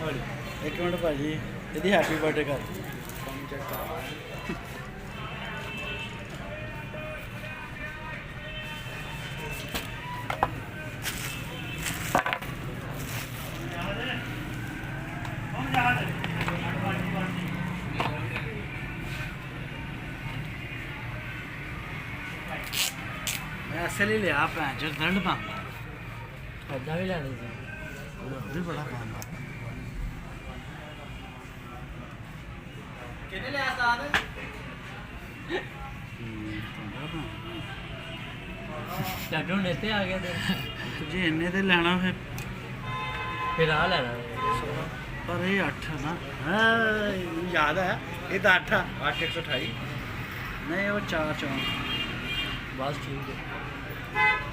ਇੱਕ ਮਿੰਟ ਭਾਜੀ ਇਹਦੀ ਹੈਪੀ ਬਰਥਡੇ ਕਰ मैं असल ही लिया भैन चो दंड पाऊंगा अद्धा भी लैनी थी भी बड़ा पाऊंगा कितने लिया साथ डॉक्टर नेते आ गए थे तुझे इन्ने ते लेना फिर आ लेना पर ये 8 ना याद है ये तो 8 128 नहीं वो 4 4 बस ठीक है